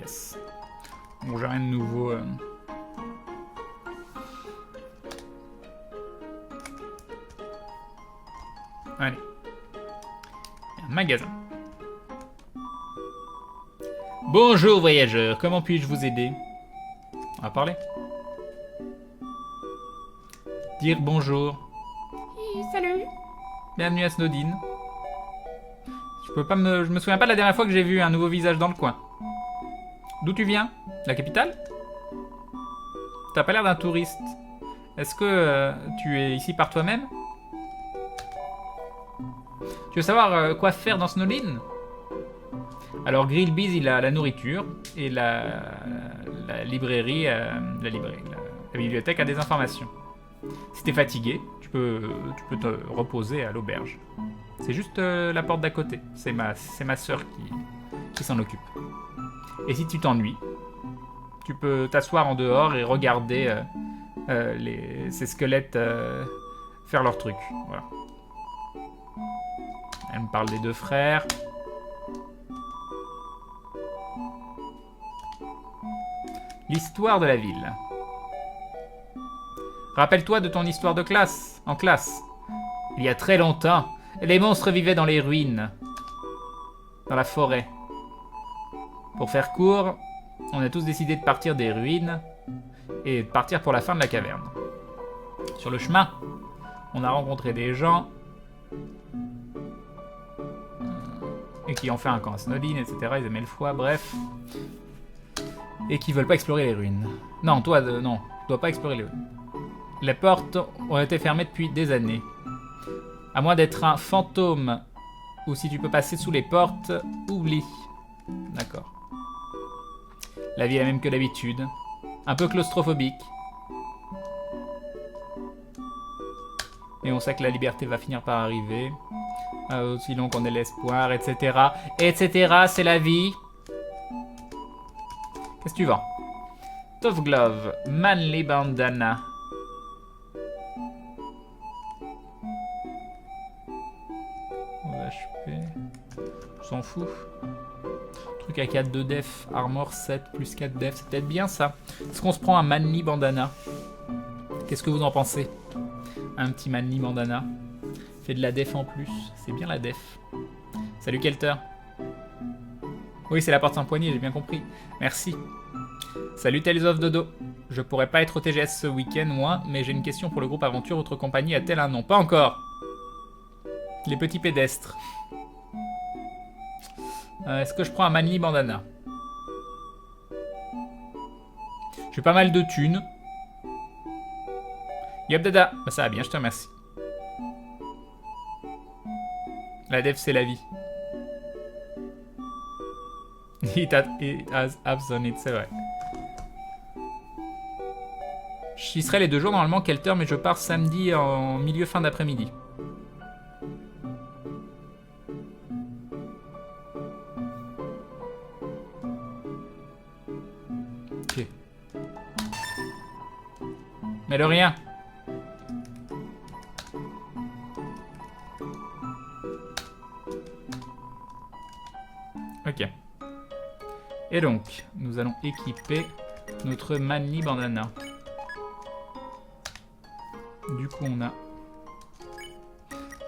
Yes. Bon, j'ai rien de nouveau. Allez. Il y a un magasin. Bonjour voyageurs, comment puis-je vous aider? On va parler. Dire bonjour. Salut. Bienvenue à Snowdin. Je me souviens pas de la dernière fois que j'ai vu un nouveau visage dans le coin. D'où tu viens? La capitale? T'as pas l'air d'un touriste. Est-ce que tu es ici par toi-même? Tu veux savoir quoi faire dans Snowdin? Alors Grillby's, il a la nourriture et la librairie, la bibliothèque a des informations. Si t'es fatigué, tu peux te reposer à l'auberge. C'est juste la porte d'à côté. C'est ma sœur qui s'en occupe. Et si tu t'ennuies, tu peux t'asseoir en dehors et regarder ces squelettes faire leur truc. Voilà. Elle me parle des deux frères. L'histoire de la ville. Rappelle-toi de ton histoire de classe, en classe. Il y a très longtemps, les monstres vivaient dans les ruines, dans la forêt. Pour faire court, on a tous décidé de partir des ruines et de partir pour la fin de la caverne. Sur le chemin, on a rencontré des gens et qui ont fait un camp à Snowdin, etc. Ils aimaient le foie, bref. Et qui veulent pas explorer les ruines. Non, toi, non, tu dois pas explorer les ruines. Les portes ont été fermées depuis des années. À moins d'être un fantôme, ou si tu peux passer sous les portes, oublie. D'accord. La vie est la même que d'habitude. Un peu claustrophobique. Et on sait que la liberté va finir par arriver. Aussi long qu'on ait l'espoir, etc. Etc. C'est la vie. Qu'est-ce que tu vends? Tough Glove, Manly Bandana. HP. On s'en fout. Truc à 4 de def, armor 7 plus 4 def, c'est peut-être bien ça. Est-ce qu'on se prend un Manly Bandana? Qu'est-ce que vous en pensez? Un petit Manly Bandana. Fait de la def en plus, c'est bien la def. Salut Kelter. Oui, c'est la porte sans poignée, j'ai bien compris. Merci. Salut Tales of Dodo. Je pourrais pas être au TGS ce week-end, moi, mais j'ai une question pour le groupe Aventure. Votre compagnie a-t-elle un nom? Pas encore. Les petits pédestres. Est-ce que je prends un Manly Bandana? J'ai pas mal de thunes. Yop dada. Bah ça va bien, je te remercie. La def, c'est la vie. It has abs on it, c'est vrai. J'y serai les 2 jours normalement, Kelter, mais je pars samedi en milieu fin d'après-midi. Ok. Mais de rien. Ok. Et donc, nous allons équiper notre Manly Bandana. Du coup, on a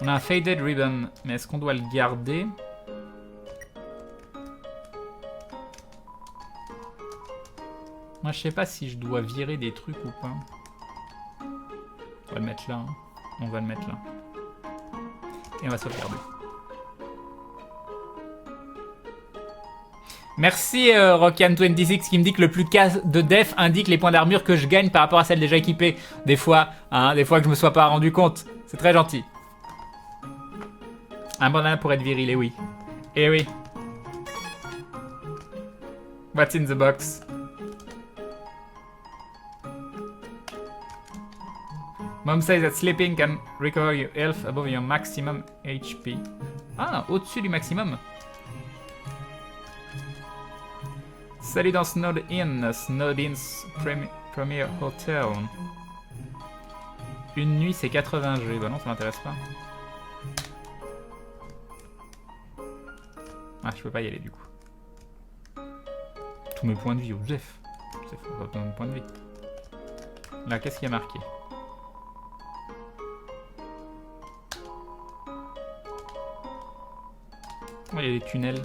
un Faded Ribbon, mais est-ce qu'on doit le garder? Moi, je sais pas si je dois virer des trucs ou pas. On va le mettre là. Hein. On va le mettre là. Et on va sauvegarder. Merci Rockan26 qui me dit que le plus de def indique les points d'armure que je gagne par rapport à celle déjà équipée. Des fois que je me sois pas rendu compte. C'est très gentil. Un bandana pour être viril, et oui. Et oui. What's in the box? Mom says that sleeping can recover your health above your maximum HP. Ah, au-dessus du maximum. Salut dans Snowdin, Snowdin's Premier Hotel. Une nuit c'est 80 G, bah non ça m'intéresse pas. Ah je peux pas y aller du coup. tous mes points de vie au Zef. Zef, on va pas mes points de vie. Là, qu'est-ce qu'il y a marqué? Oh, il y a des tunnels.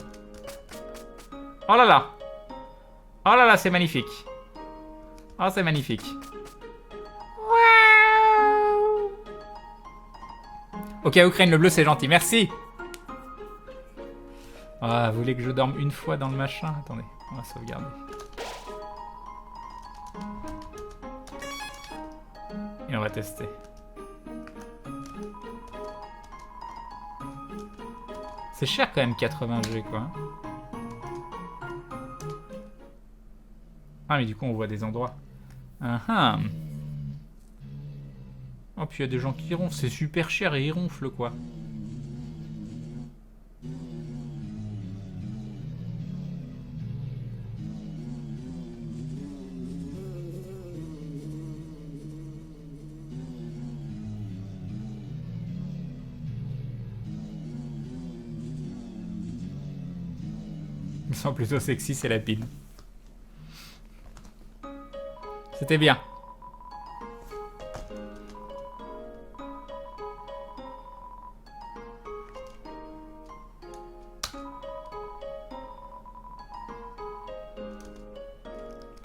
Oh là là! Oh là là, c'est magnifique. Oh, c'est magnifique. Waouh. Ok, Ukraine, le bleu, c'est gentil. Merci! Ah, vous voulez que je dorme une fois dans le machin? Attendez, on va sauvegarder. Et on va tester. C'est cher quand même 80G quoi. Ah mais du coup on voit des endroits. Ah. Oh puis il y a des gens qui ronflent. C'est super cher et ils ronflent quoi. Ils sont plutôt sexy, c'est la pile. C'était bien.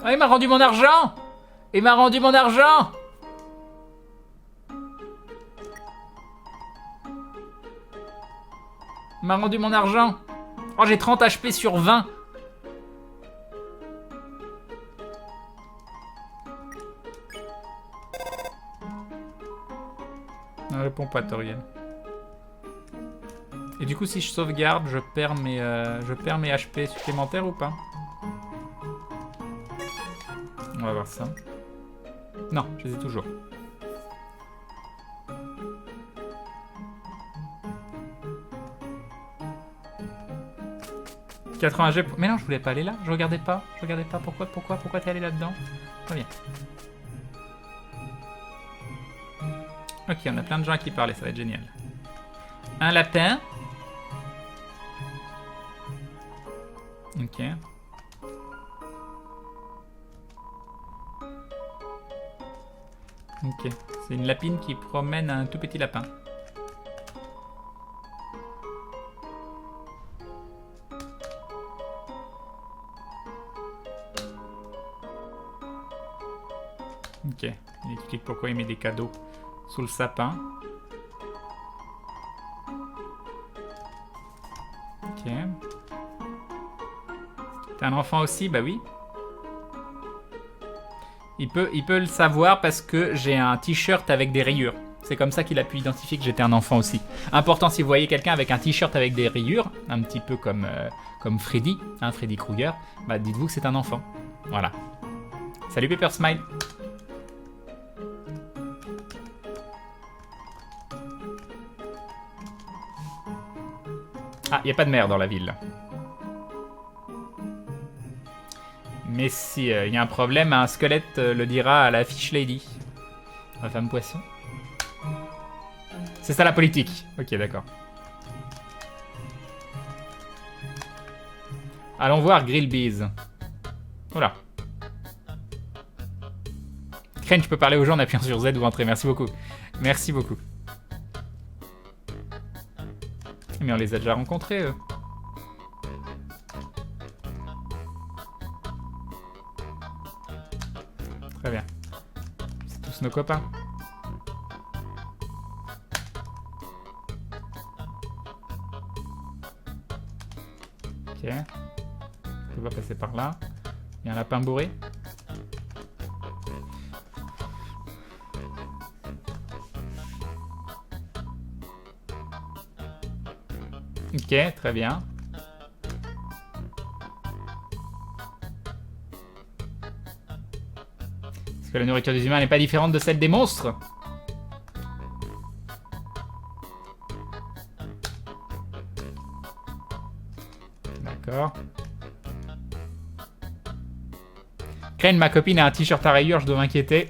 Ah, il m'a rendu mon argent! Il m'a rendu mon argent! Il m'a rendu mon argent! Oh, j'ai 30 HP sur 20! Ne réponds pas, Toriel. Et du coup, si je sauvegarde, je perds mes HP supplémentaires ou pas? On va voir ça. Non, je les ai toujours. « 80G... » Mais non, je voulais pas aller là. Je regardais pas. Pourquoi t'es allé là-dedans? Très bien. Ok, on a plein de gens à qui parler, ça va être génial. Un lapin. Ok. Ok, c'est une lapine qui promène un tout petit lapin. Ok, il explique pourquoi il met des cadeaux sous le sapin. Ok. T'es un enfant aussi? Bah oui. Il peut le savoir parce que j'ai un t-shirt avec des rayures. C'est comme ça qu'il a pu identifier que j'étais un enfant aussi. Important, si vous voyez quelqu'un avec un t-shirt avec des rayures, un petit peu comme Freddy, hein, Freddy Krueger, bah dites-vous que c'est un enfant. Voilà. Salut Pepper Smile. Ah, il n'y a pas de mer dans la ville. Mais si il y a un problème, un squelette le dira à la Fish Lady. La femme poisson. C'est ça la politique. Ok, d'accord. Allons voir Grillbees. Voilà. Crane, tu peux parler aux gens en appuyant sur Z ou entrer. Merci beaucoup. Merci beaucoup. Mais on les a déjà rencontrés, eux. Très bien. C'est tous nos copains. Ok. On va passer par là. Il y a un lapin bourré. Ok, très bien. Est-ce que la nourriture des humains n'est pas différente de celle des monstres? D'accord. Crane, ma copine a un t-shirt à rayures, je dois m'inquiéter.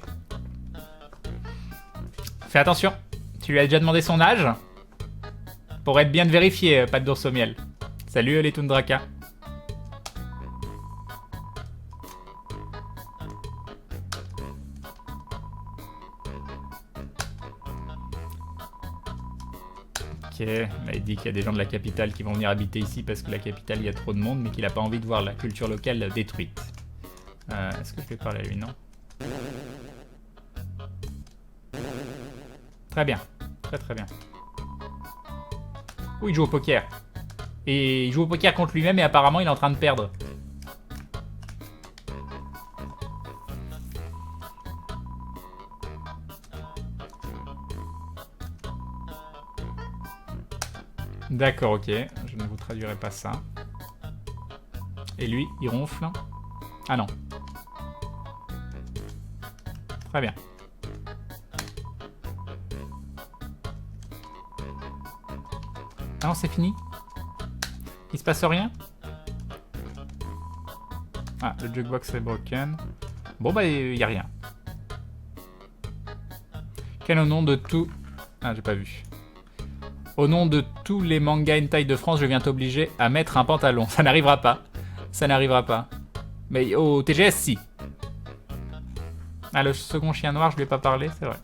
Fais attention. Tu lui as déjà demandé son âge? Pour être bien vérifié, pas d'ours au miel. Salut les Tundraka. Là, il dit qu'il y a des gens de la capitale qui vont venir habiter ici parce que la capitale, il y a trop de monde, mais qu'il n'a pas envie de voir la culture locale détruite. Est-ce que je vais parler à lui? Non. Très bien. Très très bien. Oh, il joue au poker. Et il joue au poker contre lui-même et apparemment il est en train de perdre. D'accord, ok. Je ne vous traduirai pas ça. Et lui, il ronfle. Ah non. Très bien. Ah non, c'est fini? Il se passe rien? Ah, le jukebox est broken. Bon bah, il n'y a rien. Quel au nom de tout... Ah, j'ai pas vu. Au nom de tous les mangas hentai de France, je viens t'obliger à mettre un pantalon. Ça n'arrivera pas. Ça n'arrivera pas. Mais au TGS, si. Ah, le second chien noir, je lui ai pas parlé, c'est vrai.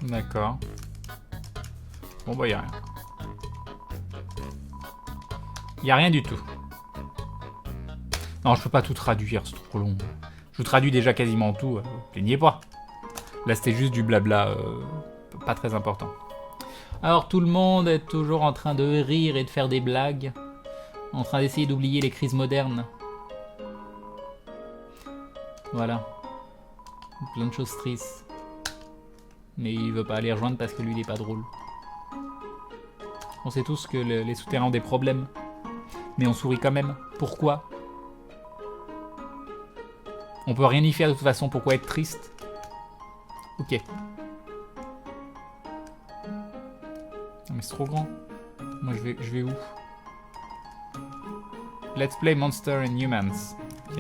D'accord. Bon bah, y a rien. Y a rien du tout. Non, je peux pas tout traduire, c'est trop long. Je vous traduis déjà quasiment tout, plaignez pas. Là, c'était juste du blabla, pas très important. Alors, tout le monde est toujours en train de rire et de faire des blagues. En train d'essayer d'oublier les crises modernes. Voilà. Plein de choses tristes. Mais il veut pas aller rejoindre parce que lui, il est pas drôle. On sait tous que les souterrains ont des problèmes. Mais on sourit quand même. Pourquoi ? On peut rien y faire de toute façon, pourquoi être triste? Ok. Non mais c'est trop grand. Moi je vais où? Let's play Monster and Humans. Ok.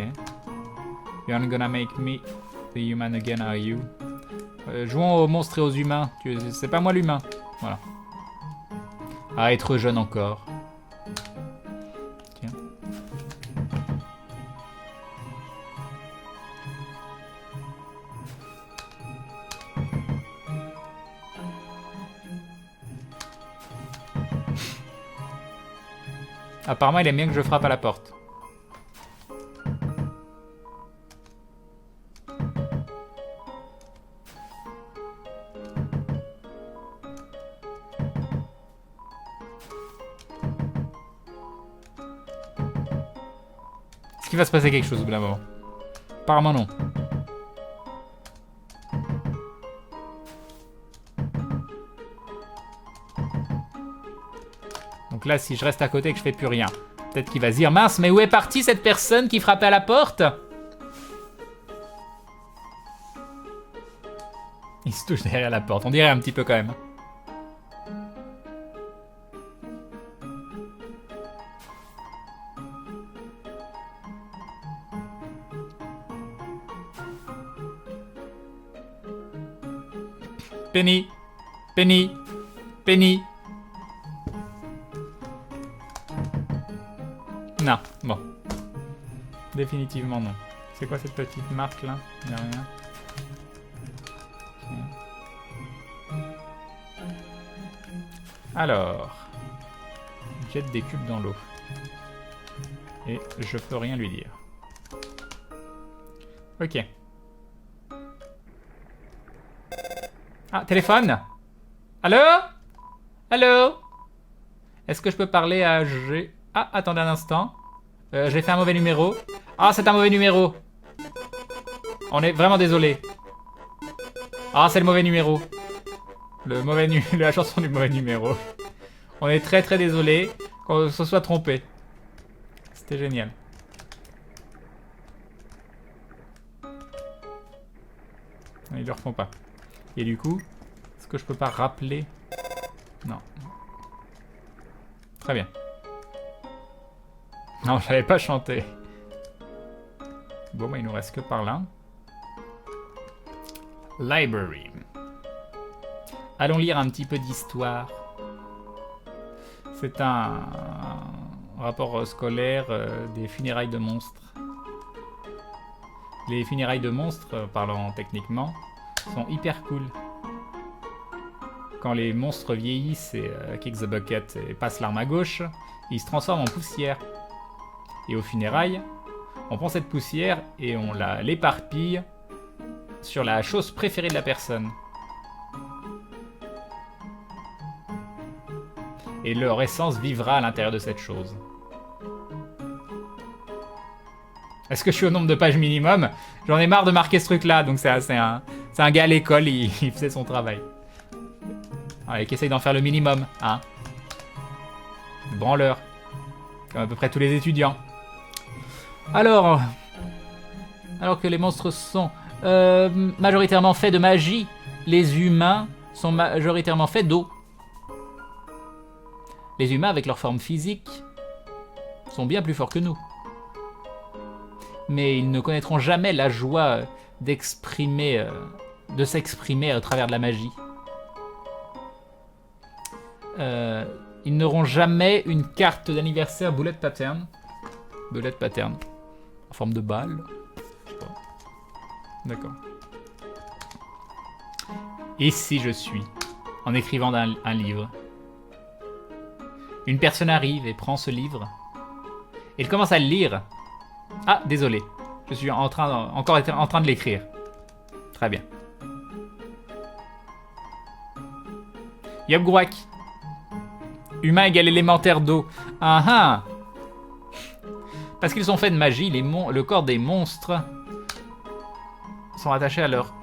You're gonna make me the human again, are you? Jouons aux monstres et aux humains. C'est pas moi l'humain. Voilà. À être jeune encore. Tiens. Apparemment, il aime bien que je frappe à la porte. Est-ce qu'il va se passer quelque chose au bout d'un moment? Apparemment non. Donc là, si je reste à côté et que je fais plus rien, peut-être qu'il va se dire, mince, mais où est partie cette personne qui frappait à la porte? Il se touche derrière la porte, on dirait un petit peu quand même. Penny, Penny, Penny. Non, bon. Définitivement non. C'est quoi cette petite marque là? Il n'y a rien. Okay. Alors. Jette des cubes dans l'eau. Et je peux rien lui dire. Ok. Ah, téléphone? Allô? Allô? Est-ce que je peux parler à G... Ah, attendez un instant. J'ai fait un mauvais numéro. Ah, c'est un mauvais numéro. On est vraiment désolé. Ah, c'est le mauvais numéro. La chanson du mauvais numéro. On est très très désolé qu'on se soit trompé. C'était génial. Ils le refont pas. Et du coup, est-ce que je peux pas rappeler? Non. Très bien. Non, je savais pas chanter. Bon, bah, il nous reste que par là. Library. Allons lire un petit peu d'histoire. C'est un rapport scolaire des funérailles de monstres. Les funérailles de monstres, parlant techniquement, sont hyper cool. Quand les monstres vieillissent et kick the bucket et passent l'arme à gauche, ils se transforment en poussière. Et aux funérailles, on prend cette poussière et on l'éparpille sur la chose préférée de la personne. Et leur essence vivra à l'intérieur de cette chose. Est-ce que je suis au nombre de pages minimum? J'en ai marre de marquer ce truc-là, donc c'est un gars à l'école, il faisait son travail. Allez, qui essaye d'en faire le minimum, hein. Branleur. Comme à peu près tous les étudiants. Alors que les monstres sont majoritairement faits de magie, les humains sont majoritairement faits d'eau. Les humains, avec leur forme physique, sont bien plus forts que nous. Mais ils ne connaîtront jamais la joie de s'exprimer à travers de la magie. Ils n'auront jamais une carte d'anniversaire bullet pattern. Bullet pattern. En forme de balle. Je sais pas. D'accord. Et si je suis, en écrivant un livre, une personne arrive et prend ce livre, et elle commence à le lire. Ah, désolé. Je suis encore en train de l'écrire. Très bien. Yop-Grouac. Humain égale élémentaire d'eau. Ah ah. Parce qu'ils sont faits de magie, le corps des monstres sont attachés à leur...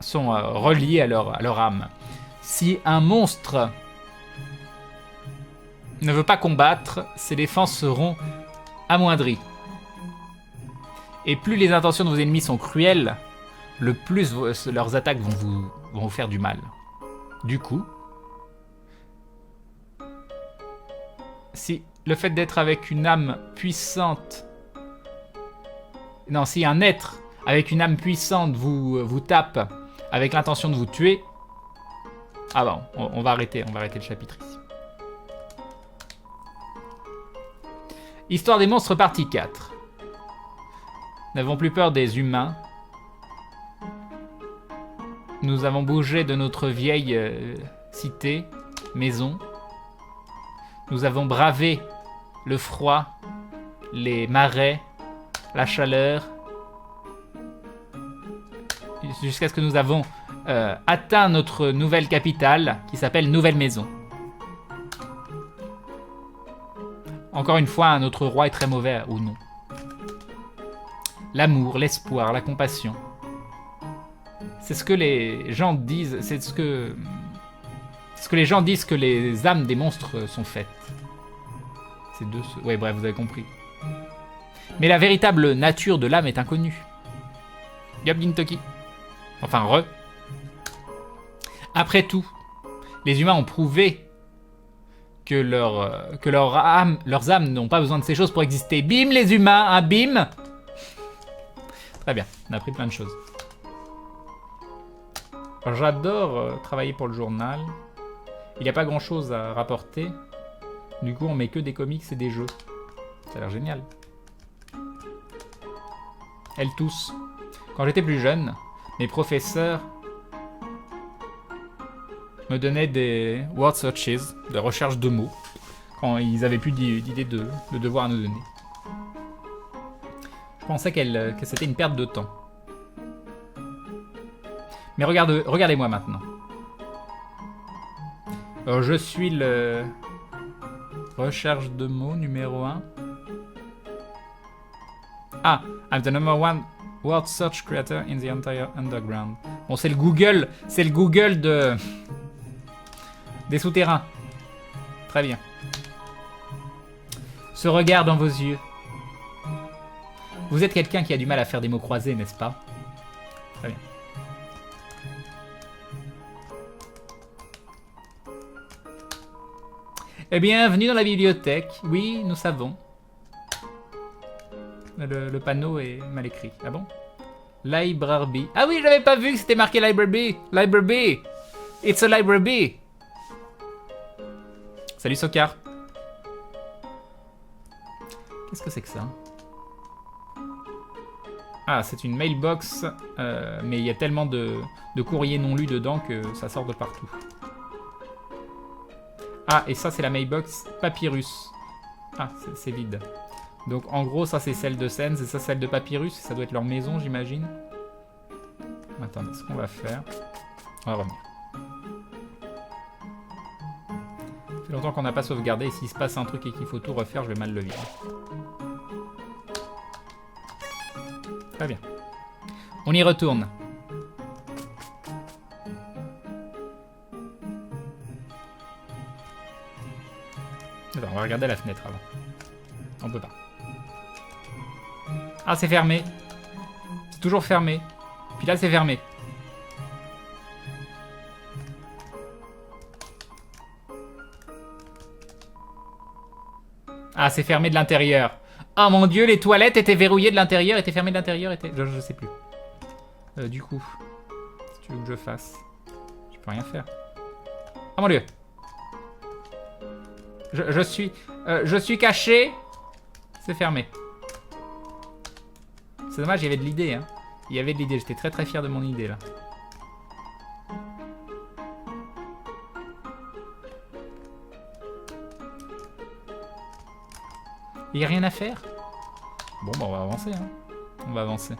sont reliés à leur âme. Si un monstre ne veut pas combattre, ses défenses seront amoindries. Et plus les intentions de vos ennemis sont cruelles, le plus leurs attaques vont vous faire du mal. Du coup, si le fait d'être avec une âme puissante... Non, si un être avec une âme puissante vous tape avec l'intention de vous tuer... Ah bon, on va arrêter le chapitre ici. Histoire des monstres partie 4. N'avons plus peur des humains. Nous avons bougé de notre vieille cité, maison. Nous avons bravé le froid, les marais, la chaleur, jusqu'à ce que nous avons atteint notre nouvelle capitale, qui s'appelle Nouvelle Maison. Encore une fois, notre roi est très mauvais, ou non. L'amour, l'espoir, la compassion. C'est ce que les gens disent, c'est ce que les gens disent que les âmes des monstres sont faites. C'est de ce... Ouais, bref, vous avez compris. Mais la véritable nature de l'âme est inconnue. Yop Gintoki. Enfin, Après tout, les humains ont prouvé que leurs âmes n'ont pas besoin de ces choses pour exister. Bim, les humains, hein, bim. Très bien, on a appris plein de choses. J'adore travailler pour le journal. Il n'y a pas grand chose à rapporter. Du coup, on met que des comics et des jeux. Ça a l'air génial. Elle tousse. Quand j'étais plus jeune, mes professeurs me donnaient des word searches, des recherches de mots, quand ils avaient plus d'idées de devoirs à nous donner. Je pensais que c'était une perte de temps. Mais regardez-moi maintenant. Je suis le recherche de mots numéro 1. Ah, I'm the number one word search creator in the entire underground. Bon, c'est le Google des souterrains. Très bien. Ce regard dans vos yeux. Vous êtes quelqu'un qui a du mal à faire des mots croisés, n'est-ce pas? Très bien. Eh bien, bienvenue dans la bibliothèque. Oui, nous savons. Le panneau est mal écrit. Ah bon? Library. Ah oui, j'avais pas vu que c'était marqué Library. Library. It's a library. Salut Sokar. Qu'est-ce que c'est que ça? Ah, c'est une mailbox, mais il y a tellement de courriers non lus dedans que ça sort de partout. Ah, et ça, c'est la mailbox Papyrus. Ah, c'est vide. Donc, en gros, ça, c'est celle de Sens, et ça, celle de Papyrus. Ça doit être leur maison, j'imagine. Attendez, ce qu'on va faire... On va revenir. Ça fait longtemps qu'on n'a pas sauvegardé, et s'il se passe un truc et qu'il faut tout refaire, je vais mal le vivre. Très bien. On y retourne. Attends, on va regarder la fenêtre avant. On peut pas. Ah, c'est fermé. C'est toujours fermé. Puis là, c'est fermé. Ah, c'est fermé de l'intérieur. Oh mon dieu, les toilettes étaient verrouillées de l'intérieur, étaient fermées de l'intérieur, étaient... Je sais plus. Du coup, si tu veux que je fasse, je peux rien faire. Oh mon dieu. Je suis caché. C'est fermé. C'est dommage, il y avait de l'idée, hein. Il y avait de l'idée, j'étais très très fier de mon idée, là. Il n'y a rien à faire. Bon, bah on va avancer, hein. On va avancer.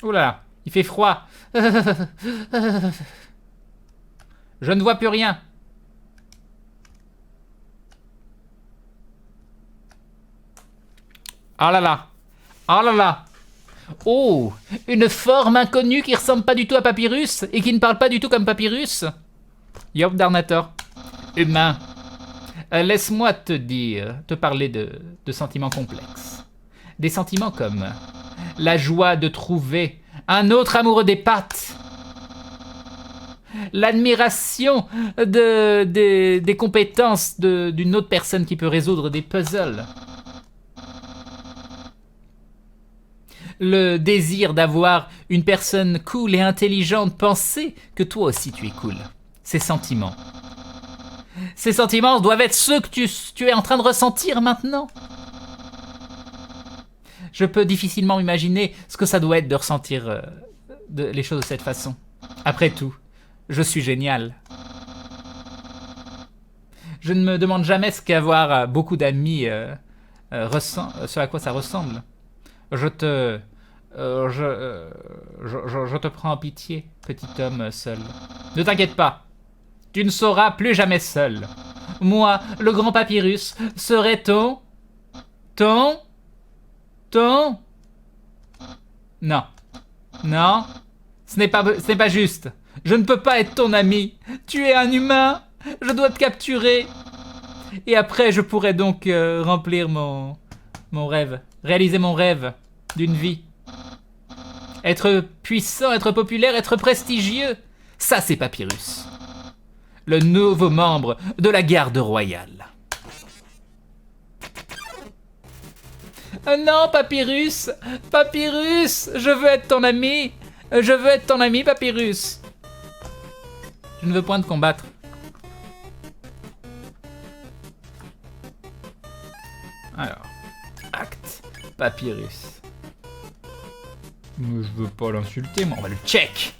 Ouh là là, il fait froid. Je ne vois plus rien. Oh là là. Oh là là. Oh, une forme inconnue qui ressemble pas du tout à Papyrus et qui ne parle pas du tout comme Papyrus. Yop Darnator. Humain. Laisse-moi te parler de sentiments complexes. Des sentiments comme la joie de trouver un autre amoureux des pattes. L'admiration des compétences d'une autre personne qui peut résoudre des puzzles. Le désir d'avoir une personne cool et intelligente penser que toi aussi tu es cool. Ces sentiments. Ces sentiments doivent être ceux que tu es en train de ressentir maintenant. Je peux difficilement imaginer ce que ça doit être de ressentir les choses de cette façon. Après tout, je suis génial. Je ne me demande jamais ce qu'avoir beaucoup d'amis ce à quoi ça ressemble. Je te prends en pitié, petit homme seul. Ne t'inquiète pas. Tu ne seras plus jamais seul. Moi, le grand Papyrus, serai ton... Non. Non. Ce n'est pas juste. Je ne peux pas être ton ami. Tu es un humain. Je dois te capturer. Et après, je pourrai donc remplir mon rêve. Réaliser mon rêve d'une vie. Être puissant, être populaire, être prestigieux. Ça, c'est Papyrus. Le nouveau membre de la garde royale. Non, Papyrus! Papyrus! Je veux être ton ami! Je veux être ton ami, Papyrus! Je ne veux point te combattre. Alors, acte Papyrus. Mais je veux pas l'insulter, moi on va le check!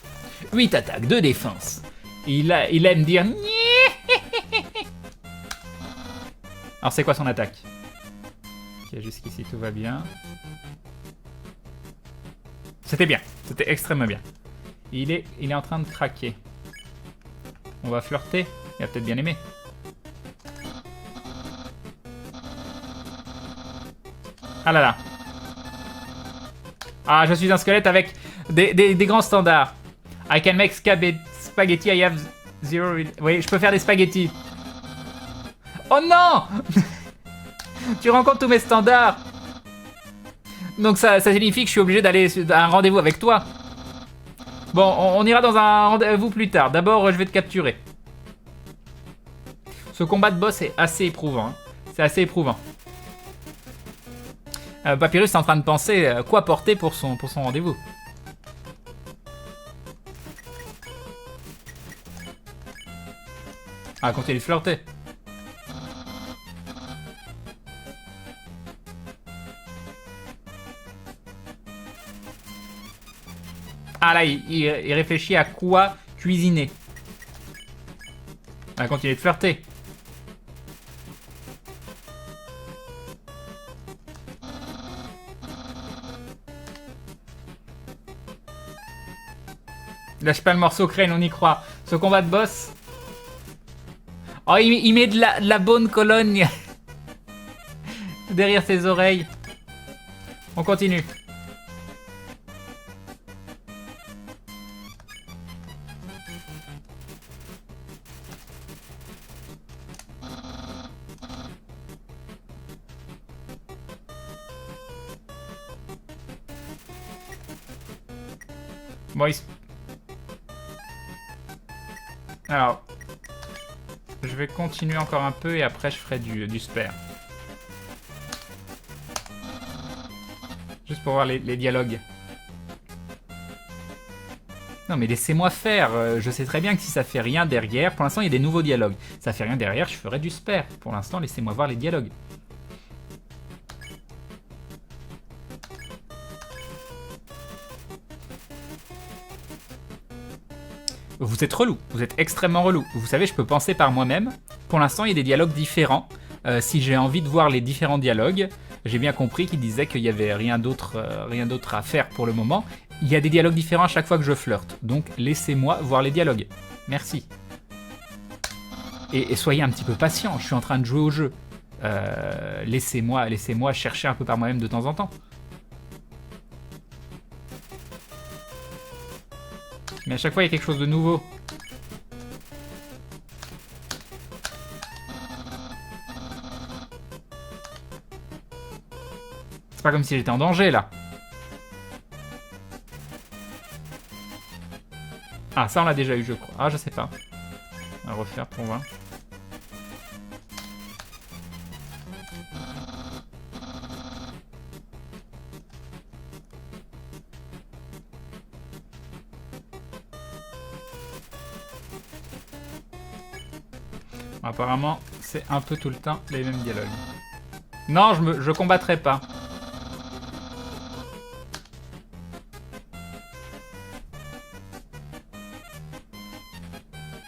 8 attaques, 2 défense. Il aime dire... Alors c'est quoi son attaque? Ok, jusqu'ici tout va bien. C'était bien, c'était extrêmement bien. Il est en train de craquer. On va flirter, il va peut-être bien aimer. Ah là là. Ah, je suis un squelette avec des grands standards. I can make spaghetti, I have zero... Oui, je peux faire des spaghettis. Oh non! Tu rencontres tous mes standards. Donc ça signifie que je suis obligé d'aller à un rendez-vous avec toi. Bon, on ira dans un rendez-vous plus tard. D'abord, je vais te capturer. Ce combat de boss est assez éprouvant. Hein. C'est assez éprouvant. Papyrus est en train de penser quoi porter pour son rendez-vous. Ah, continuez de flirter. Ah là, il réfléchit à quoi cuisiner. Ah, continuez de flirter. Lâche pas le morceau, Crane, on y croit. Ce combat de boss. Oh, il met de la bonne colonne derrière ses oreilles. On continue. Bon, alors, je vais continuer encore un peu et après je ferai du spare. Juste pour voir les dialogues. Non mais laissez-moi faire, je sais très bien que si ça fait rien derrière, pour l'instant il y a des nouveaux dialogues. Ça fait rien derrière, je ferai du spare. Pour l'instant, laissez-moi voir les dialogues. Vous êtes relou, vous êtes extrêmement relou. Vous savez, je peux penser par moi-même. Pour l'instant, il y a des dialogues différents. Si j'ai envie de voir les différents dialogues, j'ai bien compris qu'il disait qu'il n'y avait rien d'autre à faire pour le moment. Il y a des dialogues différents à chaque fois que je flirte. Donc, laissez-moi voir les dialogues. Merci. Et soyez un petit peu patient, je suis en train de jouer au jeu. Laissez-moi chercher un peu par moi-même de temps en temps. Mais à chaque fois, il y a quelque chose de nouveau. C'est pas comme si j'étais en danger, là. Ah, ça, on l'a déjà eu, je crois. Ah, je sais pas. On va refaire pour voir. Apparemment, c'est un peu tout le temps les mêmes dialogues. Non, je combattrai pas.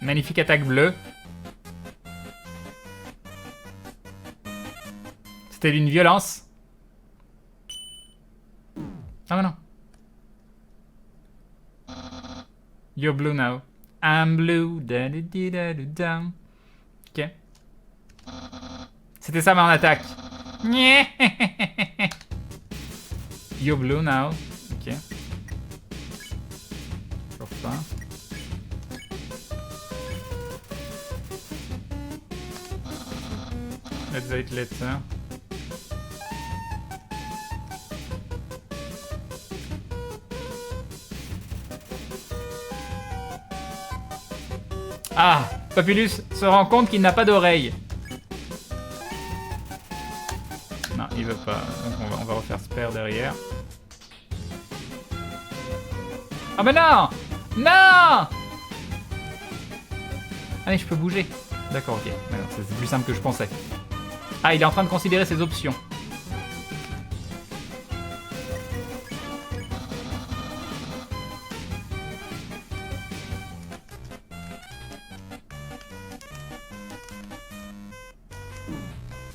Magnifique attaque bleue. C'était d'une violence. Ah mais non. You're blue now. I'm blue. Da -da -da -da -da -da. Ok. C'était ça ma attaque. You're blue now. Ok. Toujours pas. Let's wait later. Ah, Papulus se rend compte qu'il n'a pas d'oreille. Non, il veut pas. Donc on va refaire spare derrière. Ah mais non! Non! Ah mais je peux bouger. D'accord, ok. C'est plus simple que je pensais. Ah, il est en train de considérer ses options.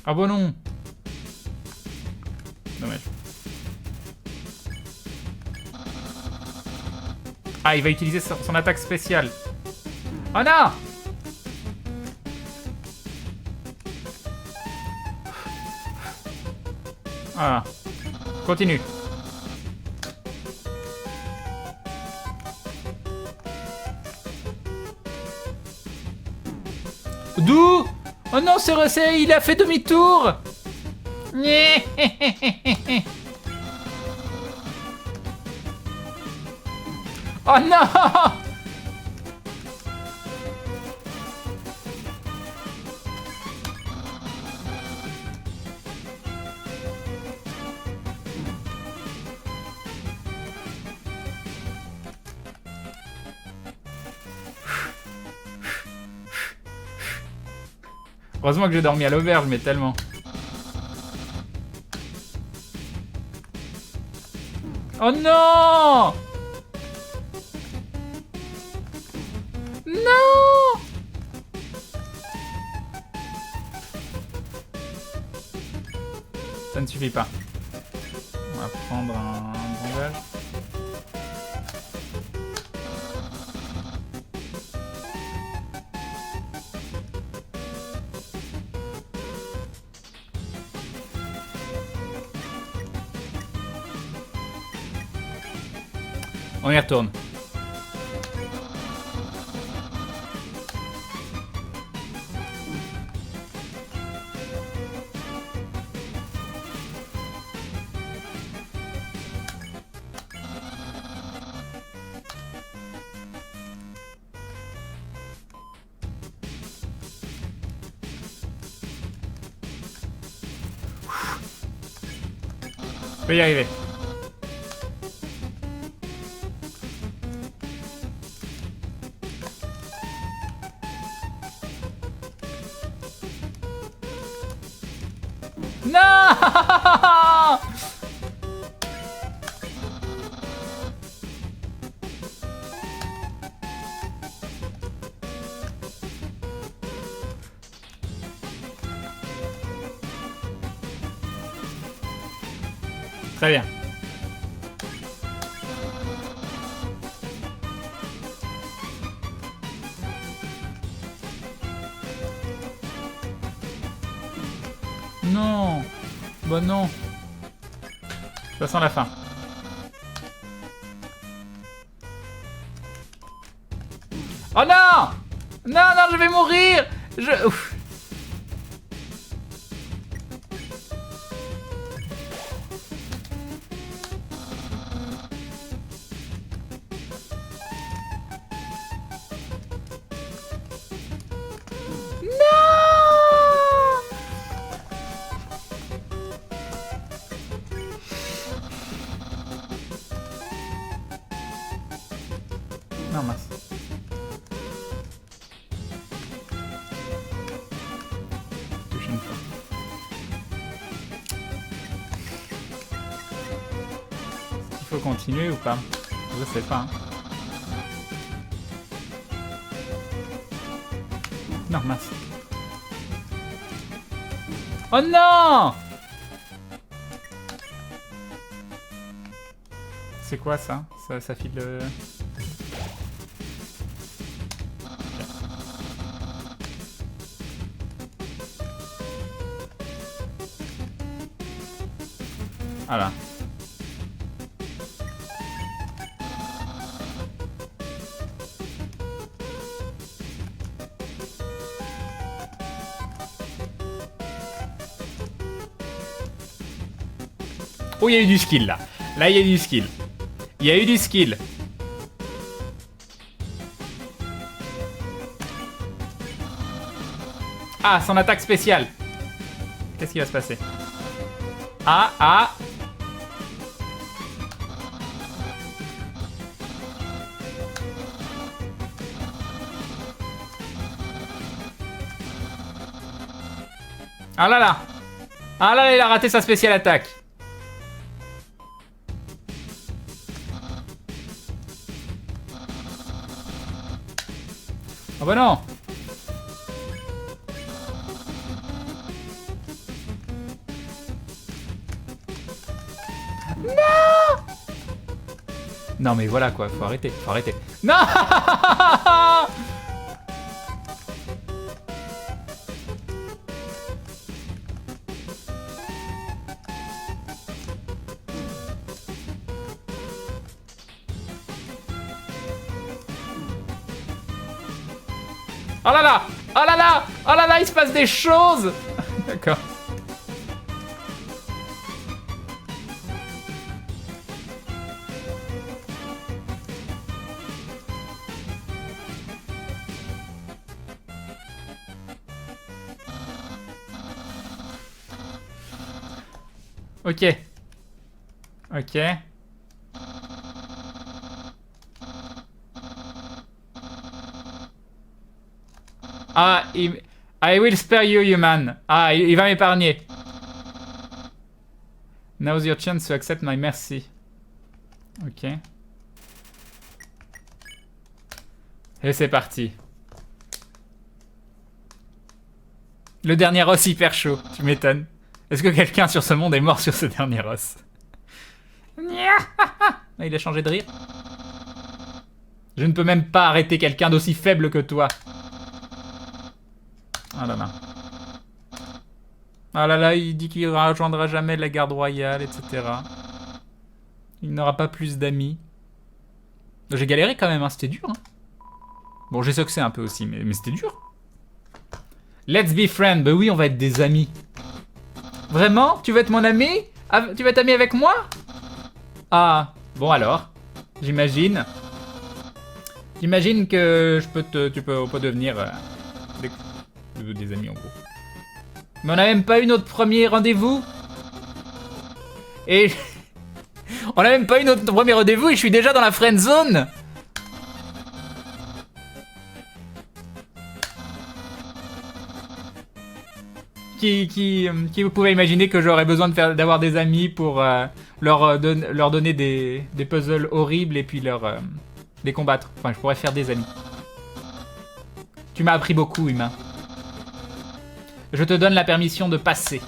Ah bon non. Dommage. Ah, il va utiliser son attaque spéciale. Oh non! Voilà. Continue. D'où? Oh non, il a fait demi-tour. Oh non! Heureusement que j'ai dormi à l'auberge, mais tellement. Oh non! Non! Ça ne suffit pas. On va prendre un bandage. On y retourne. Je peux y arriver. Non! Très bien. Non. Bah non. Ça sent la fin. Oh non! Non, non, je vais mourir! Ouf. Non, mince. Touche une fois. Est-ce qu'il faut continuer ou pas? Je sais pas. Hein. Non, mince. Oh non! C'est quoi ça? Ça file le... Voilà. Oh, il y a eu du skill là. Là, il y a eu du skill. Il y a eu du skill. Ah, son attaque spéciale. Qu'est-ce qui va se passer? Ah, ah. Ah là là. Ah là là, il a raté sa spéciale attaque. Oh bah non. Non. Non mais voilà quoi, faut arrêter, faut arrêter. Non. Oh là là. Oh là là. Oh là là, il se passe des choses. D'accord. Ok. Ok. Ah, I will spare you, human. Ah, il va m'épargner. Now's your chance to accept my mercy. Ok. Et c'est parti. Le dernier os hyper chaud, tu m'étonnes. Est-ce que quelqu'un sur ce monde est mort sur ce dernier os? Il a changé de rire. Je ne peux même pas arrêter quelqu'un d'aussi faible que toi. Ah là là. Ah là là, il dit qu'il ne rejoindra jamais la garde royale, etc. Il n'aura pas plus d'amis. J'ai galéré quand même, hein. C'était dur. Hein. Bon, j'ai succès un peu aussi, mais c'était dur. Let's be friends. Bah oui, on va être des amis. Vraiment? Tu veux être mon ami? Tu veux être ami avec moi? Ah, bon alors. J'imagine. J'imagine que on peut devenir des amis en gros. Mais on n'a même pas eu notre premier rendez-vous. Et on n'a même pas eu notre premier rendez-vous et je suis déjà dans la friend zone. Qui vous pouvez imaginer que j'aurais besoin d'avoir des amis pour leur donner des puzzles horribles et puis les combattre. Enfin, je pourrais faire des amis. Tu m'as appris beaucoup, humain. Je te donne la permission de passer.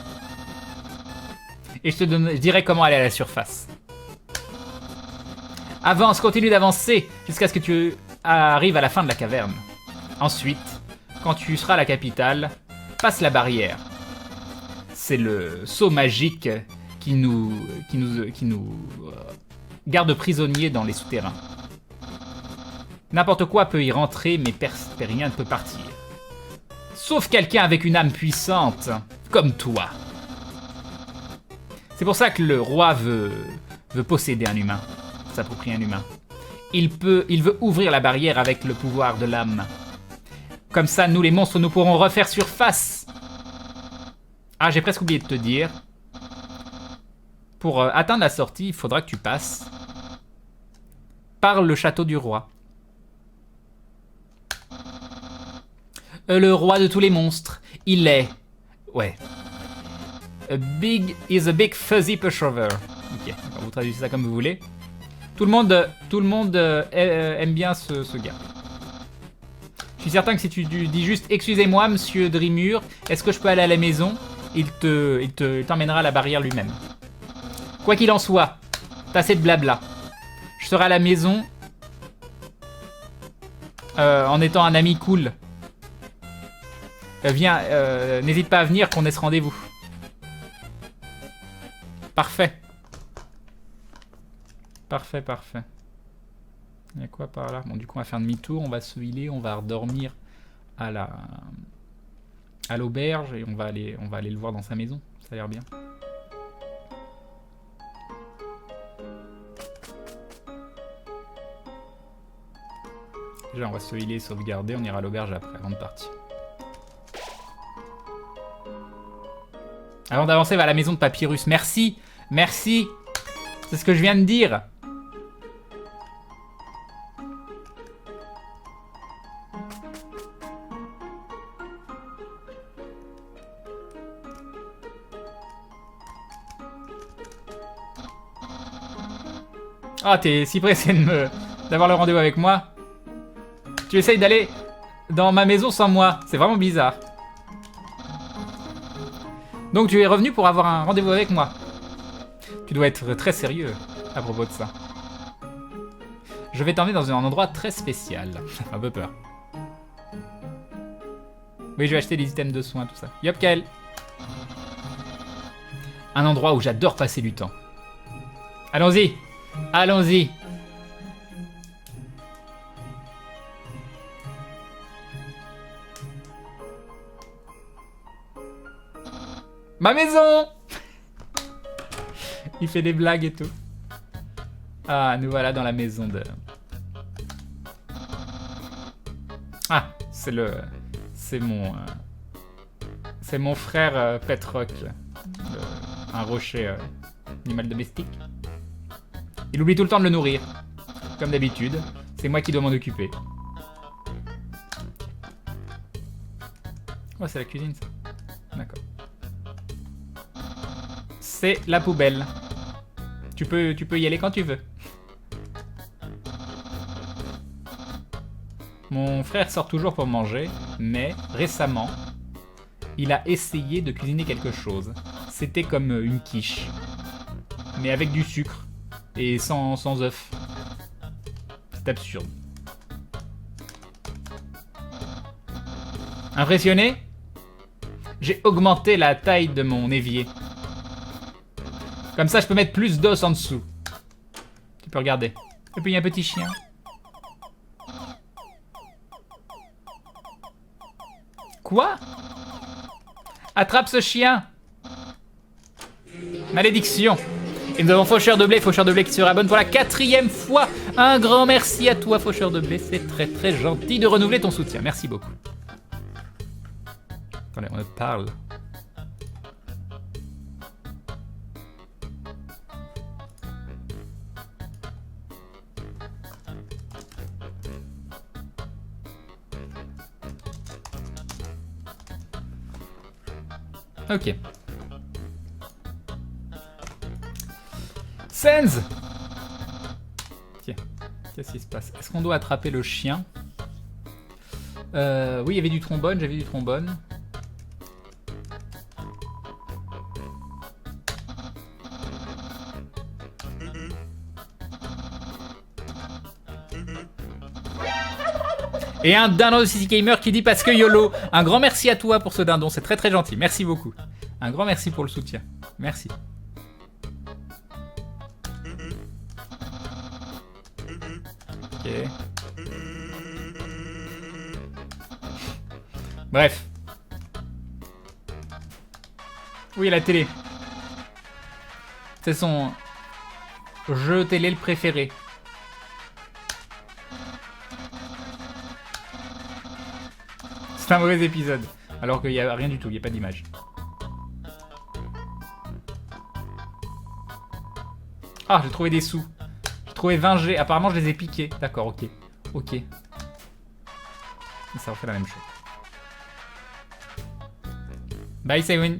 Et je dirai comment aller à la surface. Avance, continue d'avancer jusqu'à ce que tu arrives à la fin de la caverne. Ensuite, quand tu seras à la capitale, passe la barrière. C'est le sceau magique qui nous garde prisonniers dans les souterrains. N'importe quoi peut y rentrer, mais rien ne peut partir. Sauf quelqu'un avec une âme puissante, comme toi. C'est pour ça que le roi veut posséder un humain, s'approprier un humain. Il veut ouvrir la barrière avec le pouvoir de l'âme. Comme ça, nous les monstres, nous pourrons refaire surface. Ah, j'ai presque oublié de te dire. Pour atteindre la sortie, il faudra que tu passes par le château du roi. Le roi de tous les monstres. Il est... Ouais. Is a big fuzzy pushover. Ok, vous traduisez ça comme vous voulez. Tout le monde aime bien ce gars. Je suis certain que si tu dis juste « Excusez-moi, monsieur Drimur, est-ce que je peux aller à la maison ?» il t'emmènera à la barrière lui-même. Quoi qu'il en soit, t'as assez de blabla. Je serai à la maison en étant un ami cool. Viens, n'hésite pas à venir qu'on ait ce rendez-vous. Parfait. Parfait, parfait. Il y a quoi par là? Bon, du coup, on va faire demi-tour, on va se healer, on va redormir à l'auberge et on va aller le voir dans sa maison. Ça a l'air bien. Déjà, on va se healer, sauvegarder, on ira à l'auberge après, avant de partir. Avant d'avancer vers la maison de Papyrus. Merci, merci. C'est ce que je viens de dire. Ah, t'es si pressé d'avoir le rendez-vous avec moi. Tu essayes d'aller dans ma maison sans moi. C'est vraiment bizarre. Donc tu es revenu pour avoir un rendez-vous avec moi. Tu dois être très sérieux à propos de ça. Je vais t'emmener dans un endroit très spécial. Un peu peur. Oui, je vais acheter des items de soins, tout ça. Yop, Kael. Un endroit où j'adore passer du temps. Allons-y. Allons-y. Ma maison. Il fait des blagues et tout. Ah, nous voilà dans la maison de... Ah, c'est mon frère Petroc. Un rocher animal domestique. Il oublie tout le temps de le nourrir. Comme d'habitude. C'est moi qui dois m'en occuper. Ouais, c'est la cuisine, ça. D'accord. C'est la poubelle. Tu peux y aller quand tu veux. Mon frère sort toujours pour manger, mais récemment, il a essayé de cuisiner quelque chose. C'était comme une quiche, mais avec du sucre et sans œufs. C'est absurde. Impressionné? J'ai augmenté la taille de mon évier. Comme ça, je peux mettre plus d'os en dessous. Tu peux regarder. Et puis, il y a un petit chien. Quoi? Attrape ce chien! Malédiction! Et nous avons Faucheur de blé qui se rabonne pour la 4e fois. Un grand merci à toi, Faucheur de blé. C'est très très gentil de renouveler ton soutien. Merci beaucoup. Attendez, on parle. Ok. Senz! Ok. Qu'est-ce qui se passe? Est-ce qu'on doit attraper le chien? Oui, il y avait du trombone, j'avais du trombone. Et un dindon de City Gamer qui dit parce que YOLO. Un grand merci à toi pour ce dindon, c'est très très gentil. Merci beaucoup. Un grand merci pour le soutien. Merci. Ok. Bref. Oui, la télé. C'est son jeu télé le préféré. C'est un mauvais épisode. Alors qu'il n'y a rien du tout, il n'y a pas d'image. Ah, j'ai trouvé des sous. J'ai trouvé 20 G. Apparemment, je les ai piqués. D'accord, ok. Ok. Et ça refait la même chose. Bye, Sewin.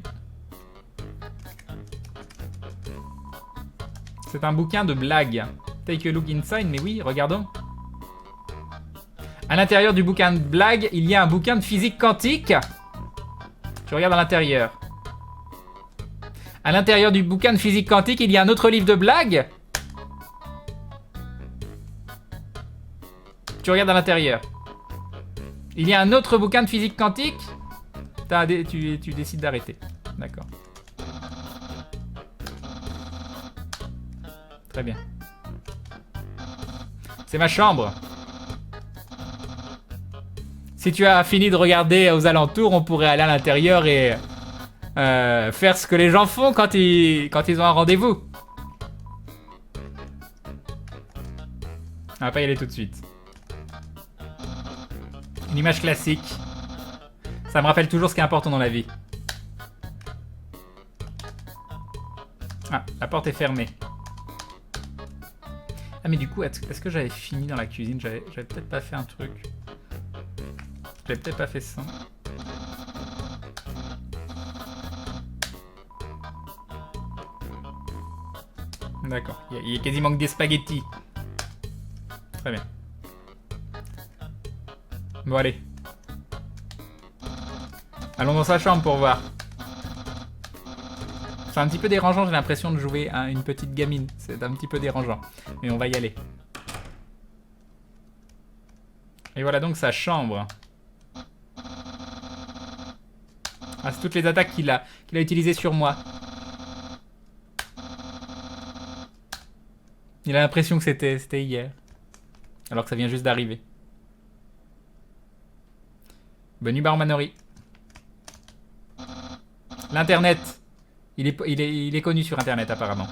C'est un bouquin de blagues. Take a look inside, mais oui, regardons. À l'intérieur du bouquin de blagues, il y a un bouquin de physique quantique. Tu regardes à l'intérieur. À l'intérieur du bouquin de physique quantique, il y a un autre livre de blagues. Tu regardes à l'intérieur. Il y a un autre bouquin de physique quantique. Tu décides d'arrêter. D'accord. Très bien. C'est ma chambre. Si tu as fini de regarder aux alentours, on pourrait aller à l'intérieur et faire ce que les gens font quand ils ont un rendez-vous. On va pas y aller tout de suite. Une image classique. Ça me rappelle toujours ce qui est important dans la vie. Ah, la porte est fermée. Ah mais du coup, est-ce que j'avais fini dans la cuisine? J'avais peut-être pas fait un truc. J'avais peut-être pas fait ça. D'accord, il y a quasiment que des spaghettis. Très bien. Bon allez. Allons dans sa chambre pour voir. C'est un petit peu dérangeant, j'ai l'impression de jouer à une petite gamine. C'est un petit peu dérangeant. Mais on va y aller. Et voilà donc sa chambre. Ah, c'est toutes les attaques qu'il a utilisées sur moi. Il a l'impression que c'était hier. Alors que ça vient juste d'arriver. Bonne nuit, Baron Manori. L'Internet. Il est connu sur Internet, apparemment.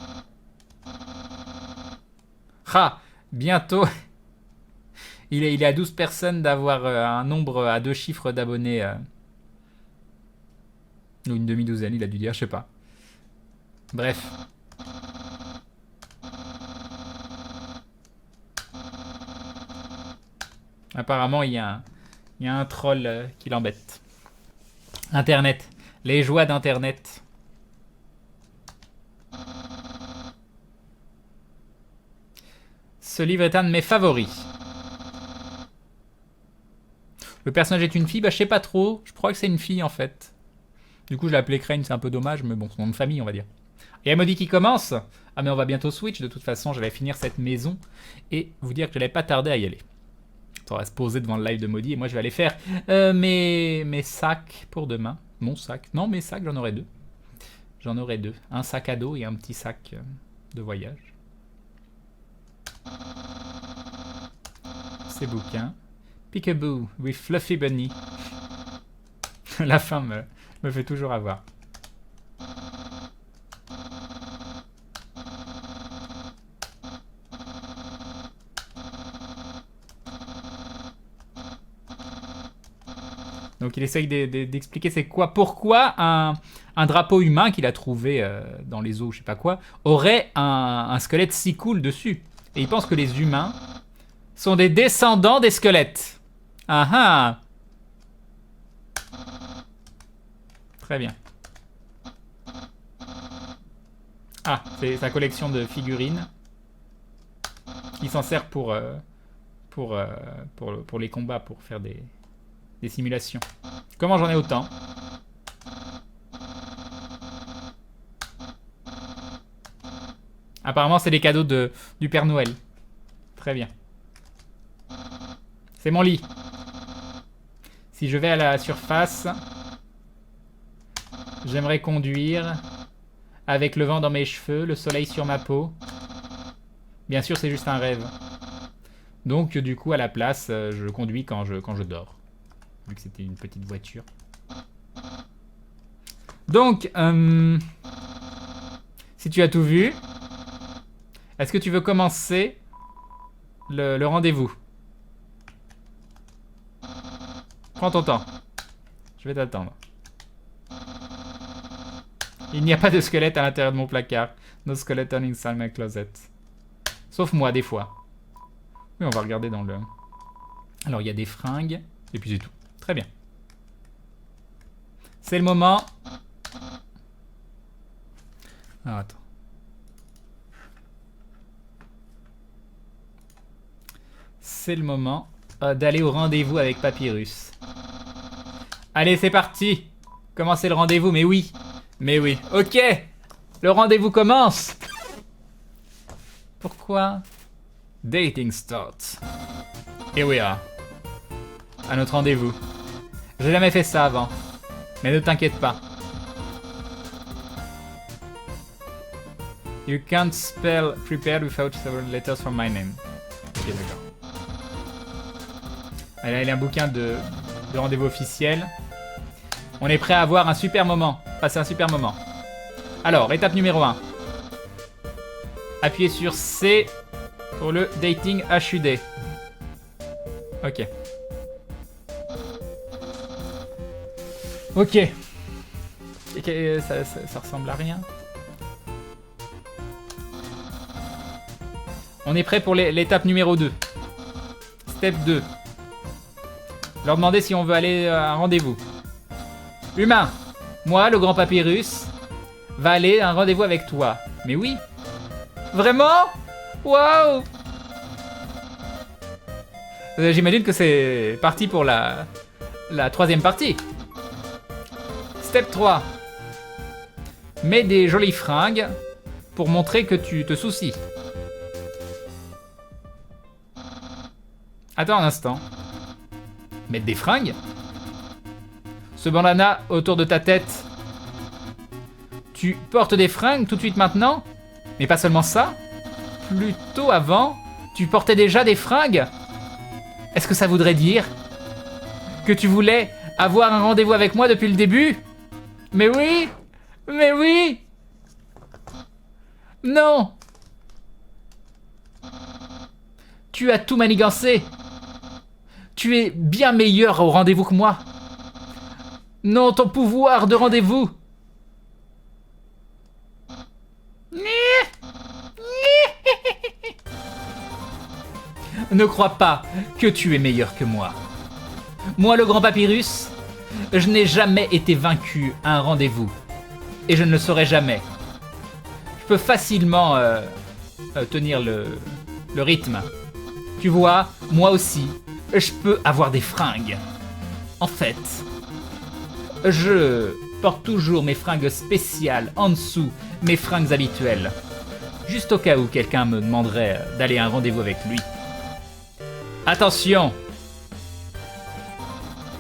Ah, bientôt. Il est à 12 personnes d'avoir un nombre à 2 chiffres d'abonnés. Ou une demi-douzaine, il a dû dire, je sais pas. Bref. Apparemment, il y a un troll qui l'embête. Internet. Les joies d'Internet. Ce livre est un de mes favoris. Le personnage est une fille? Bah je sais pas trop. Je crois que c'est une fille en fait. Du coup je l'ai appelé Crane, c'est un peu dommage, mais bon, son nom de famille on va dire. Et elle me dit qu'il commence. Ah mais on va bientôt switch, de toute façon j'allais finir cette maison et vous dire que je n'allais pas tarder à y aller. On va se poser devant le live de Maudit et moi je vais aller faire mes sacs pour demain. Mon sac. Non, mes sacs, j'en aurai deux. J'en aurai deux. Un sac à dos et un petit sac de voyage. Ces bouquins. Peekaboo with Fluffy Bunny. La fin me fait toujours avoir. Donc il essaye d'expliquer c'est quoi, pourquoi un drapeau humain qu'il a trouvé dans les eaux, je sais pas quoi, aurait un squelette si cool dessus. Et il pense que les humains sont des descendants des squelettes. Ah ah. Très bien. Ah, c'est sa collection de figurines. Il s'en sert pour les combats, pour faire des simulations. Comment j'en ai autant? Apparemment, c'est des cadeaux du Père Noël. Très bien. C'est mon lit. Si je vais à la surface, j'aimerais conduire avec le vent dans mes cheveux, le soleil sur ma peau. Bien sûr, c'est juste un rêve. Donc, du coup, à la place, je conduis quand je dors. Vu que c'était une petite voiture. Donc, si tu as tout vu, est-ce que tu veux commencer le rendez-vous? Prends ton temps. Je vais t'attendre. Il n'y a pas de squelette à l'intérieur de mon placard. No skeleton inside my closet. Sauf moi, des fois. Oui, on va regarder dans le... Alors, il y a des fringues. Et puis c'est tout. Très bien. C'est le moment... Alors, attends. C'est le moment d'aller au rendez-vous avec Papyrus. Allez, c'est parti. Commencez le rendez-vous, mais oui. Mais oui. Ok. Le rendez-vous commence. Pourquoi? Dating start. Here we are. À notre rendez-vous. J'ai jamais fait ça avant. Mais ne t'inquiète pas. You can't spell prepared without several letters from my name. Ok, d'accord. Là, il y a un bouquin de rendez-vous officiel. On est prêt à avoir un super moment. Passer un super moment. Alors, étape numéro 1. Appuyez sur C pour le dating HUD. Ok. Ok. Ça ressemble à rien. On est prêt pour l'étape numéro 2. Step 2. Leur demander si on veut aller à un rendez-vous. Humain, moi, le grand Papyrus, va aller à un rendez-vous avec toi. Mais oui. Vraiment? Waouh! J'imagine que c'est parti pour la troisième partie. Step 3. Mets des jolies fringues pour montrer que tu te soucies. Attends un instant. Mettre des fringues? Ce bandana autour de ta tête. Tu portes des fringues tout de suite maintenant? Mais pas seulement ça. Plutôt avant, tu portais déjà des fringues? Est-ce que ça voudrait dire que tu voulais avoir un rendez-vous avec moi depuis le début? Mais oui! Mais oui! Non! Tu as tout manigancé. Tu es bien meilleur au rendez-vous que moi. Non, ton pouvoir de rendez-vous. Ne crois pas que tu es meilleur que moi. Moi, le grand Papyrus, Je n'ai jamais été vaincu à un rendez-vous. Et je ne le saurai jamais. Je peux facilement tenir le rythme. Tu vois, moi aussi, je peux avoir des fringues. En fait, je porte toujours mes fringues spéciales en dessous mes fringues habituelles. Juste au cas où quelqu'un me demanderait d'aller à un rendez-vous avec lui. Attention!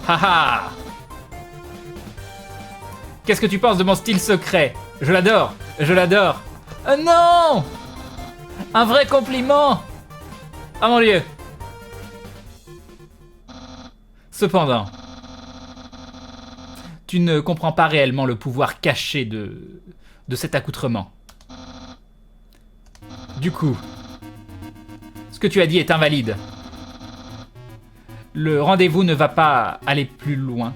Haha! Qu'est-ce que tu penses de mon style secret? Je l'adore! Je l'adore! Non! Un vrai compliment! Oh mon Dieu! Cependant, tu ne comprends pas réellement le pouvoir caché de cet accoutrement. Du coup, ce que tu as dit est invalide. Le rendez-vous ne va pas aller plus loin.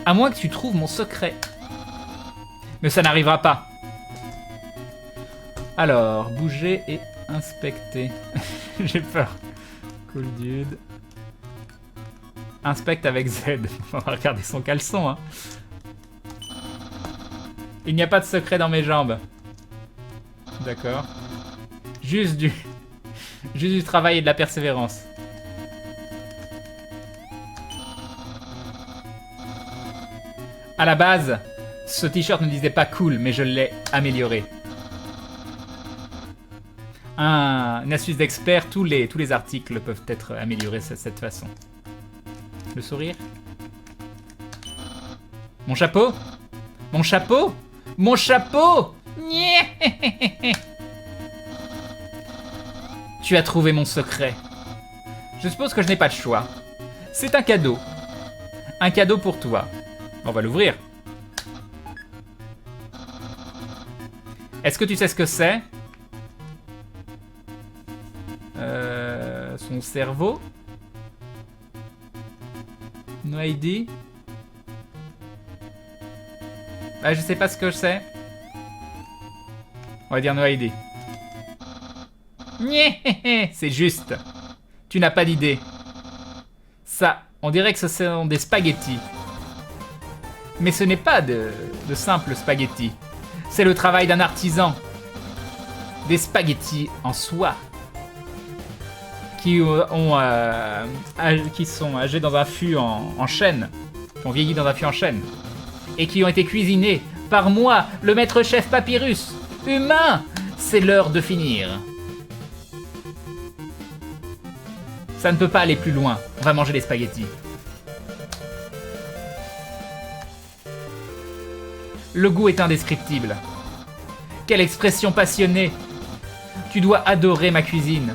À moins que tu trouves mon secret. Mais ça n'arrivera pas. Alors, bouger et inspecter. J'ai peur. Cool dude. Inspecte avec Z. On va regarder son caleçon, hein. Il n'y a pas de secret dans mes jambes. D'accord. Juste du travail et de la persévérance. À la base, ce t-shirt ne disait pas cool, mais je l'ai amélioré. Une astuce d'expert, tous les articles peuvent être améliorés de cette façon. Le sourire. Mon chapeau? Mon chapeau? Mon chapeau? Tu as trouvé mon secret. Je suppose que je n'ai pas de choix. C'est un cadeau. Un cadeau pour toi. On va l'ouvrir. Est-ce que tu sais ce que c'est? Son cerveau? No ID? Je sais pas ce que c'est. On va dire no ID. C'est juste. Tu n'as pas d'idée. Ça, on dirait que ce sont des spaghettis. Mais ce n'est pas de simples spaghettis. C'est le travail d'un artisan. Des spaghettis en soie. Qui sont âgés dans un fût en chêne. Qui ont vieilli dans un fût en chêne. Et qui ont été cuisinés par moi, le maître chef Papyrus. Humain! C'est l'heure de finir. Ça ne peut pas aller plus loin. On va manger les spaghettis. Le goût est indescriptible. Quelle expression passionnée. Tu dois adorer ma cuisine.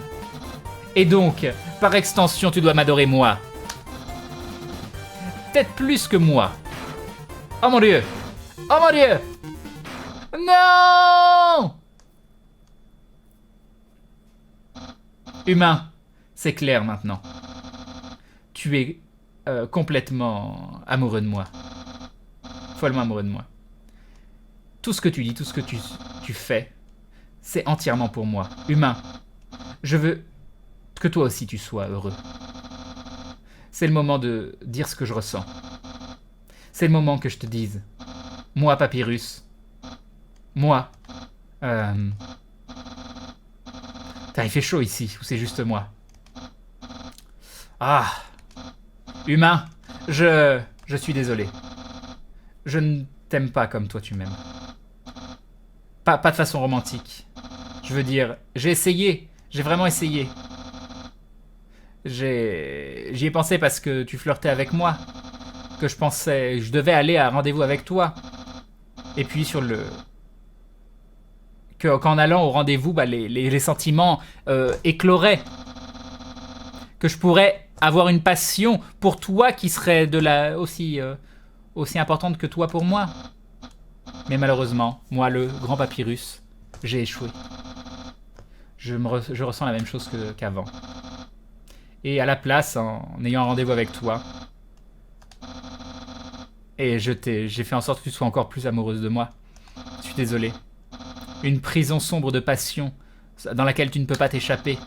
Et donc, par extension, tu dois m'adorer moi. Peut-être plus que moi. Oh mon Dieu! Oh mon Dieu! Non! Humain, c'est clair maintenant. Tu es complètement amoureux de moi. Follement amoureux de moi. Tout ce que tu dis, tout ce que tu fais, c'est entièrement pour moi. Humain, je veux que toi aussi tu sois heureux. C'est le moment de dire ce que je ressens. C'est le moment que je te dise. Moi, Papyrus. Moi. Il fait chaud ici, ou c'est juste moi? Ah. Humain, je suis désolé. Je ne t'aime pas comme toi tu m'aimes. Pas de façon romantique. Je veux dire, j'ai essayé. J'ai vraiment essayé. J'y ai pensé parce que tu flirtais avec moi. Que je pensais... Je devais aller à un rendez-vous avec toi. Et puis sur le... qu'en allant au rendez-vous, les sentiments écloraient. Que je pourrais avoir une passion pour toi qui serait aussi importante que toi pour moi. Mais malheureusement, moi, le grand Papyrus, j'ai échoué. Je ressens la même chose qu'avant. Et à la place, en ayant un rendez-vous avec toi, et j'ai fait en sorte que tu sois encore plus amoureuse de moi. Je suis désolé. Une prison sombre de passion dans laquelle tu ne peux pas t'échapper.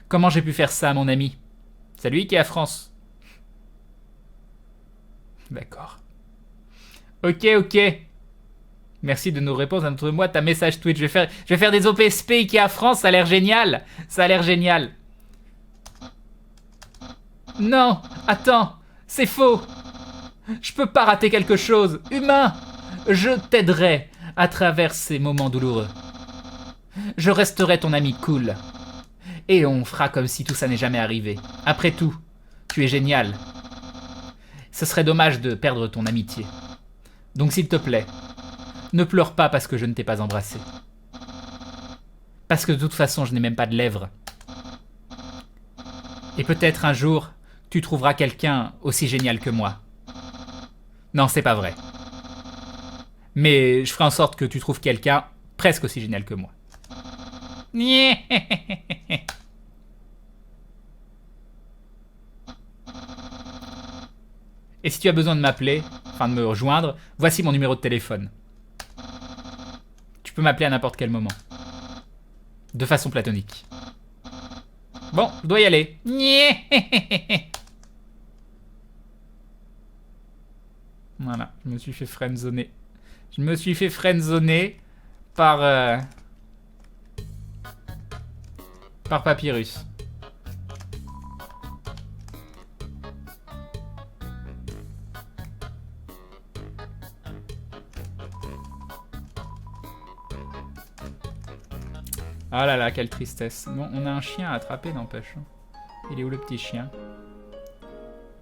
Comment j'ai pu faire ça, mon ami? C'est lui qui est à France. D'accord. Ok. Merci de nous répondre à notre moi ta message Twitch. Je vais faire des OPSP Ikea France, ça a l'air génial. Ça a l'air génial. Non, attends, c'est faux. Je peux pas rater quelque chose. Humain, je t'aiderai à travers ces moments douloureux. Je resterai ton ami cool. Et on fera comme si tout ça n'est jamais arrivé. Après tout, tu es génial. Ce serait dommage de perdre ton amitié. Donc s'il te plaît, ne pleure pas parce que je ne t'ai pas embrassé. Parce que de toute façon, je n'ai même pas de lèvres. Et peut-être un jour, tu trouveras quelqu'un aussi génial que moi. Non, c'est pas vrai. Mais je ferai en sorte que tu trouves quelqu'un presque aussi génial que moi. Et si tu as besoin de m'appeler, enfin de me rejoindre, voici mon numéro de téléphone. Tu peux m'appeler à n'importe quel moment. De façon platonique. Bon, je dois y aller. Voilà, je me suis fait friendzoner. Je me suis fait friendzoner par Papyrus. Ah là là, quelle tristesse. Bon, on a un chien à attraper, n'empêche. Il est où le petit chien?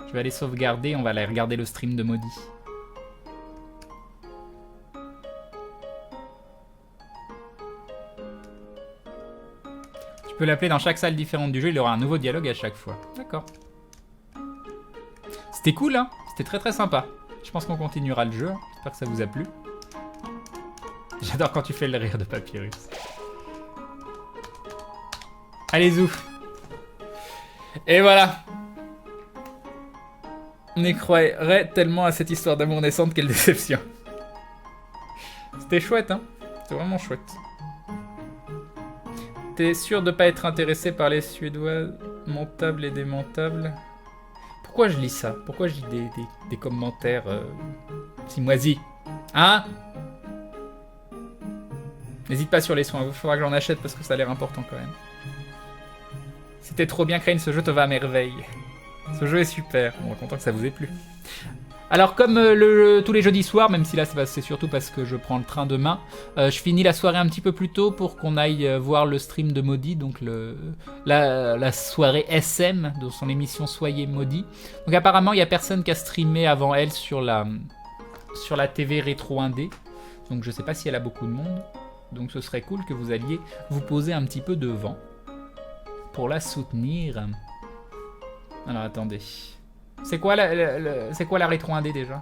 Je vais aller sauvegarder, on va aller regarder le stream de Maudit. Tu peux l'appeler dans chaque salle différente du jeu, il aura un nouveau dialogue à chaque fois. D'accord. C'était cool, hein? C'était très très sympa. Je pense qu'on continuera le jeu. J'espère que ça vous a plu. J'adore quand tu fais le rire de Papyrus. Allez, zouf. Et voilà. On y croirait tellement à cette histoire d'amour naissante, quelle déception. C'était chouette, hein? C'était vraiment chouette. T'es sûr de pas être intéressé par les Suédois montables et démontables? Pourquoi je lis ça? Pourquoi je lis des commentaires si moisis? Hein? N'hésite pas sur les soins, il faudra que j'en achète parce que ça a l'air important quand même. C'était trop bien, Crane, ce jeu te va à merveille. Ce jeu est super, on est content que ça vous ait plu. Alors comme tous les jeudis soirs, même si là c'est surtout parce que je prends le train demain, je finis la soirée un petit peu plus tôt pour qu'on aille voir le stream de Maudit, donc la soirée SM de son émission Soyez Maudit. Donc apparemment il n'y a personne qui a streamé avant elle sur la TV Rétro 1D, donc je sais pas si elle a beaucoup de monde, donc ce serait cool que vous alliez vous poser un petit peu devant pour la soutenir. Alors attendez. C'est quoi la rétro 1D déjà?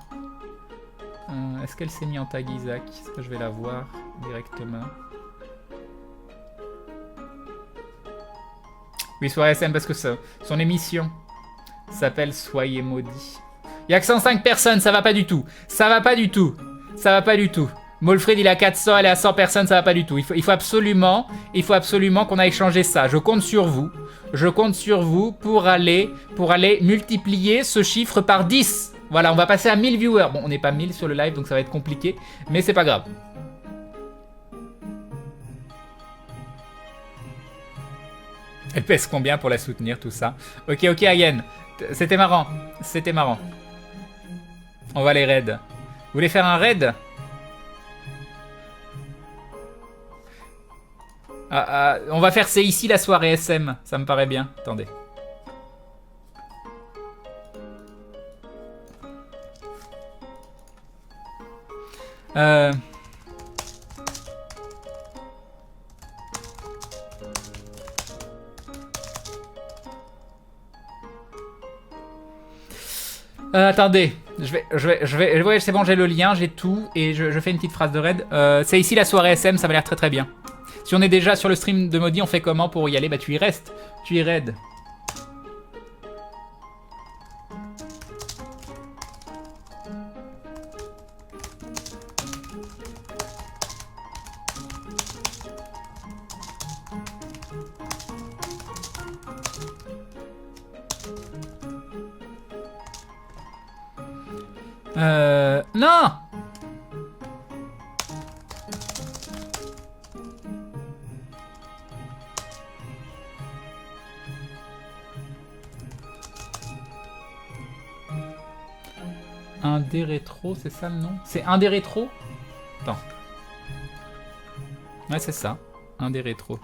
Est-ce qu'elle s'est mis en tag Isaac? Est-ce que je vais la voir directement? Oui, soirée SM parce que son émission s'appelle Soyez Maudit. Il y a que 105 personnes, ça va pas du tout. Ça va pas du tout. Ça va pas du tout. Molfred il a 400, elle est à 100 personnes, ça va pas du tout. Il faut absolument qu'on aille changer ça. Je compte sur vous. Je compte sur vous pour aller multiplier ce chiffre par 10. Voilà, on va passer à 1000 viewers. Bon, on n'est pas 1000 sur le live, donc ça va être compliqué. Mais c'est pas grave. Elle pèse combien pour la soutenir, tout ça? Ok, Ayen. C'était marrant. C'était marrant. On va les raids. Vous voulez faire un raid? On va faire c'est ici la soirée SM, ça me paraît bien. Attendez. Attendez, ouais, c'est bon, j'ai le lien, j'ai tout, et je fais une petite phrase de raid. C'est ici la soirée SM, ça va l'air très très bien. Si on est déjà sur le stream de Maudit, on fait comment pour y aller? Bah tu y restes, tu y raid. Non! Un des rétro, c'est ça le nom? C'est un des rétro? Attends. Ouais, c'est ça. Un des rétro.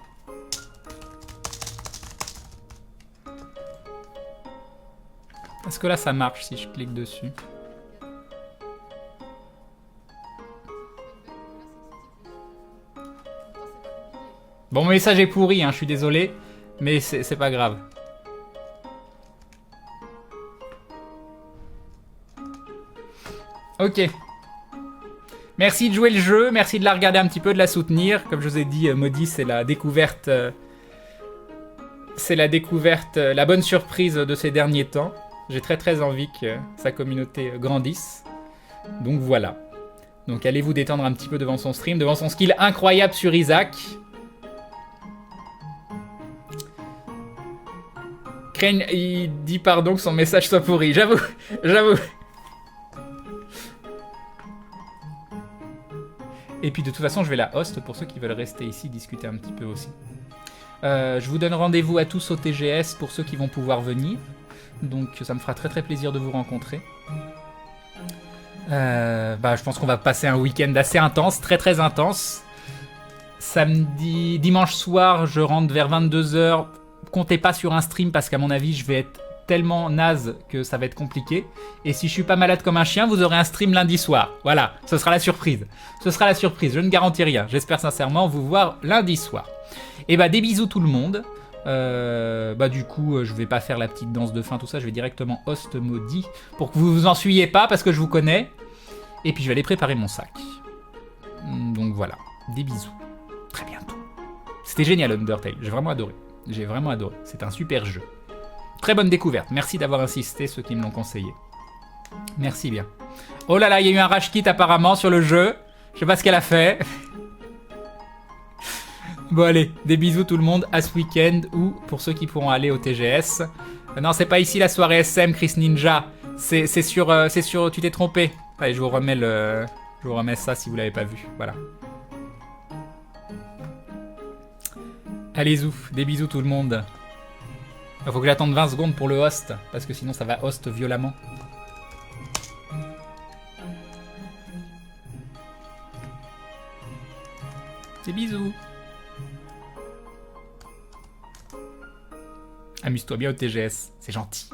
Est-ce que là ça marche si je clique dessus? Bon, mon message est pourri, hein, je suis désolé, mais c'est pas grave. Ok. Merci de jouer le jeu, merci de la regarder un petit peu, de la soutenir. Comme je vous ai dit, Maudit, c'est la découverte... c'est la découverte, la bonne surprise de ces derniers temps. J'ai très envie que sa communauté grandisse. Donc voilà. Donc allez vous détendre un petit peu devant son stream, devant son skill incroyable sur Isaac. Crane, il dit pardon que son message soit pourri. J'avoue, j'avoue. Et puis de toute façon, je vais la host pour ceux qui veulent rester ici, discuter un petit peu aussi. Je vous donne rendez-vous à tous au TGS pour ceux qui vont pouvoir venir. Donc ça me fera très plaisir de vous rencontrer. Je pense qu'on va passer un week-end assez intense, très intense. Samedi, dimanche soir, je rentre vers 22h. Comptez pas sur un stream parce qu'à mon avis, je vais être tellement naze que ça va être compliqué. Et si je suis pas malade comme un chien, vous aurez un stream lundi soir. Voilà, ce sera la surprise. Ce sera la surprise, je ne garantis rien. J'espère sincèrement vous voir lundi soir. Et des bisous tout le monde. Du coup, je vais pas faire la petite danse de fin, tout ça. Je vais directement host Maudit pour que vous vous ensuyez pas parce que je vous connais. Et puis je vais aller préparer mon sac. Donc voilà, des bisous. Très bientôt. C'était génial Undertale, j'ai vraiment adoré. J'ai vraiment adoré, c'est un super jeu. Très bonne découverte, merci d'avoir insisté ceux qui me l'ont conseillé. Merci bien. Oh là là, il y a eu un rage kit apparemment sur le jeu. Je sais pas ce qu'elle a fait. Bon allez, des bisous tout le monde à ce week-end ou pour ceux qui pourront aller au TGS. Non, c'est pas ici la soirée SM, Chris Ninja. C'est sur... Tu t'es trompé. Allez, je vous remets ça si vous l'avez pas vu. Voilà. Allez, zouf, des bisous tout le monde. Il faut que j'attende 20 secondes pour le host, parce que sinon ça va host violemment. Des bisous. Amuse-toi bien au TGS, c'est gentil.